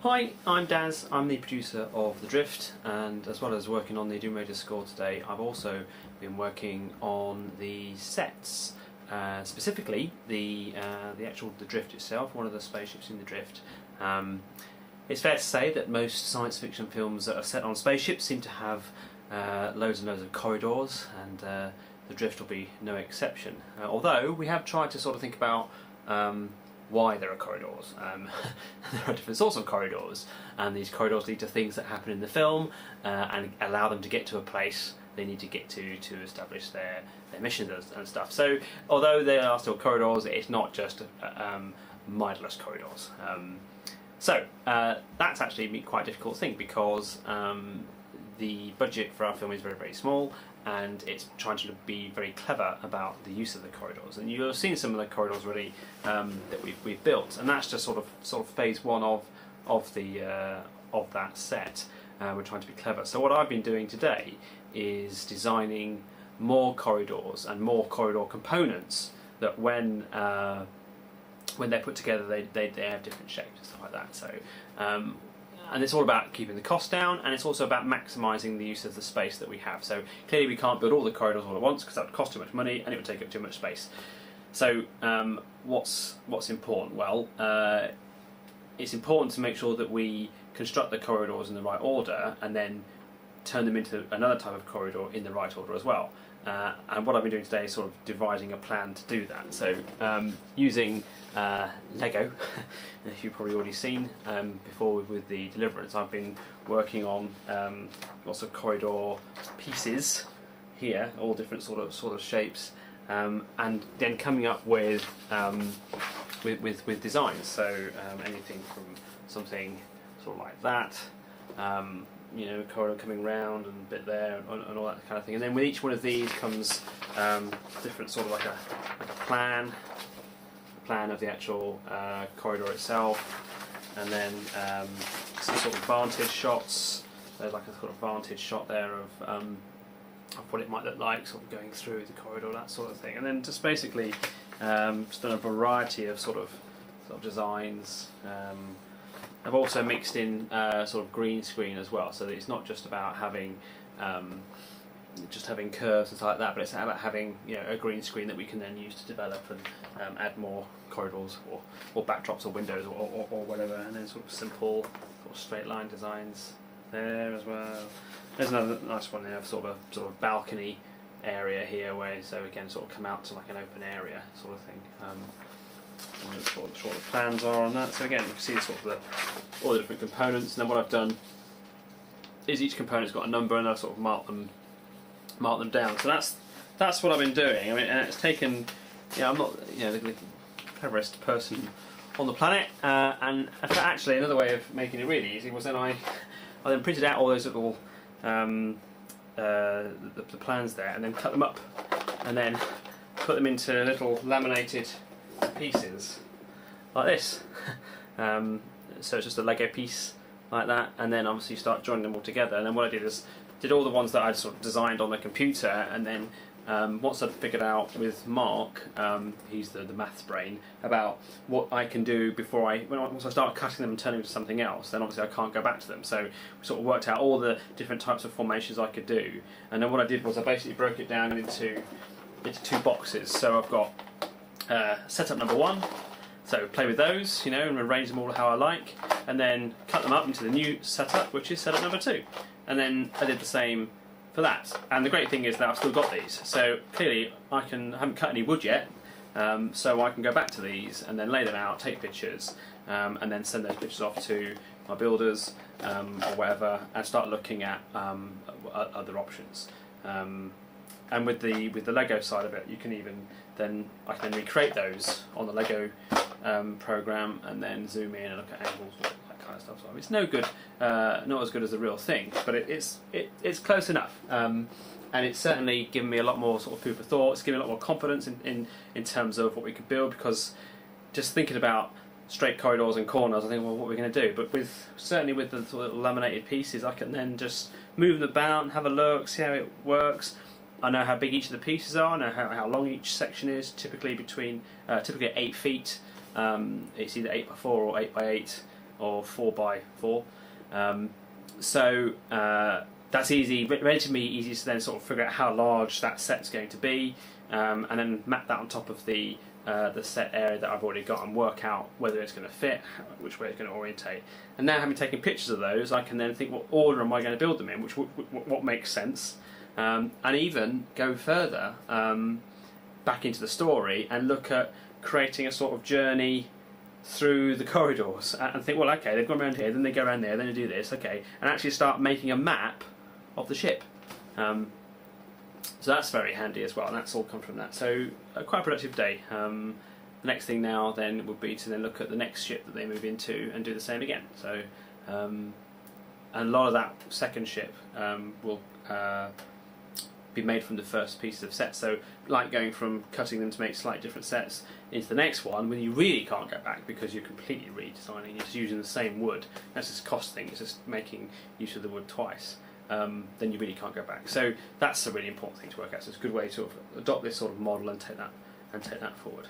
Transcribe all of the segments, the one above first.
Hi, I'm Daz, I'm the producer of The Drift, and as well as working on the Doom Raider score today, I've also been working on the sets, specifically the Drift itself, one of the spaceships in The Drift. It's fair to say that most science fiction films that are set on spaceships seem to have loads and loads of corridors, and The Drift will be no exception. Although we have tried to sort of think about why there are corridors. There are different sorts of corridors, and these corridors lead to things that happen in the film and allow them to get to a place they need to get to establish their missions and stuff. So although there are still corridors, it's not just mindless corridors. So that's actually quite a difficult thing, because the budget for our film is very, very small, and it's trying to be very clever about the use of the corridors. And you'll have seen some of the corridors already that we've built, and that's just sort of phase one of that set. We're trying to be clever. So what I've been doing today is designing more corridors and more corridor components that when they're put together, they have different shapes and stuff like that. So. And it's all about keeping the cost down, and it's also about maximising the use of the space that we have. So clearly we can't build all the corridors all at once, because that would cost too much money and it would take up too much space. So what's important? Well, it's important to make sure that we construct the corridors in the right order and then turn them into another type of corridor in the right order as well. And what I've been doing today is sort of devising a plan to do that. So using Lego, as you've probably already seen before with the Deliverance, I've been working on lots of corridor pieces here, all different sort of shapes, and then coming up with designs. So anything from something sort of like that. You know, corridor coming round and a bit there and all that kind of thing. And then with each one of these comes different sort of like a plan of the actual corridor itself, and then some sort of vantage shots. There's like a sort of vantage shot there of what it might look like, sort of going through the corridor, that sort of thing. And then just basically just done a variety of sort of designs. I've also mixed in sort of green screen as well, so that it's not just about having curves and stuff like that, but it's about having, you know, a green screen that we can then use to develop and add more corridors or backdrops or windows or whatever, and then sort of simple sort of straight line designs there as well. There's another nice one there, sort of balcony area here, where so again sort of come out to like an open area sort of thing. What the plans are on that. So again, you can see all the different components. And then what I've done is each component's got a number, and I've sort of marked them down. So that's what I've been doing. I mean, and it's taken. You know, I'm not the cleverest person on the planet. And actually, another way of making it really easy was then I then printed out all those little the plans there, and then cut them up, and then put them into little laminated pieces like this. So it's just a Lego piece like that, and then obviously you start joining them all together. And then what I did is did all the ones that I'd sort of designed on the computer, and then once I'd figured out with Mark, he's the maths brain, about what I can do before once I start cutting them and turning them to something else, then obviously I can't go back to them. So we sort of worked out all the different types of formations I could do, and then what I did was I basically broke it down into two boxes. So I've got setup number one, so play with those, you know, and arrange them all how I like, and then cut them up into the new setup, which is setup number two. And then I did the same for that. And the great thing is that I've still got these, so clearly I haven't cut any wood yet, so I can go back to these and then lay them out, take pictures, and then send those pictures off to my builders or whatever, and start looking at other options. And with the Lego side of it, you can even I can then recreate those on the Lego program, and then zoom in and look at angles, all that kind of stuff. So it's no good, not as good as the real thing, but it's close enough. And it's certainly given me a lot more sort of food for thought. It's given me a lot more confidence in terms of what we could build, because just thinking about straight corridors and corners, I think, well, what are we going to do? But certainly with the sort of laminated pieces, I can then just move them about and have a look, see how it works. I know how big each of the pieces are. I know how long each section is. Typically 8 feet. It's either 8x4 or 8x8. or 4x4. So that's easy, relatively easy to then sort of figure out how large that set's going to be, and then map that on top of the set area that I've already got and work out whether it's going to fit, which way it's going to orientate. And now, having taken pictures of those, I can then think, what order am I going to build them in, what makes sense, and even go further back into the story and look at creating a sort of journey through the corridors and think, well, okay, they've gone around here, then they go around there, then they do this, okay, and actually start making a map of the ship. So that's very handy as well, and that's all come from that. So quite a productive day. The next thing now then would be to then look at the next ship that they move into and do the same again. So and a lot of that second ship will be made from the first piece of sets. So like going from cutting them to make slightly different sets into the next one, when you really can't go back because you're completely redesigning, you're just using the same wood. That's just a cost thing, it's just making use of the wood twice. Then you really can't go back. So that's a really important thing to work out. So it's a good way to sort of adopt this sort of model and take that forward.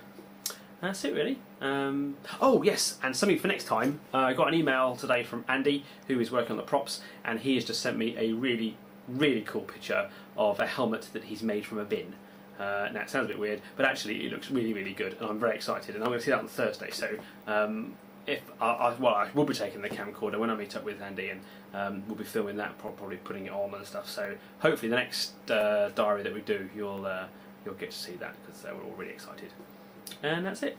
That's it, really. Oh yes, and something for next time. I got an email today from Andy, who is working on the props, and he has just sent me a really cool picture of a helmet that he's made from a bin. Now it sounds a bit weird, but actually it looks really good, and I'm very excited. And I'm going to see that on Thursday. So if I will be taking the camcorder when I meet up with Andy, and we'll be filming that, probably putting it on and stuff. So hopefully the next diary that we do, you'll get to see that, because we're all really excited. And that's it.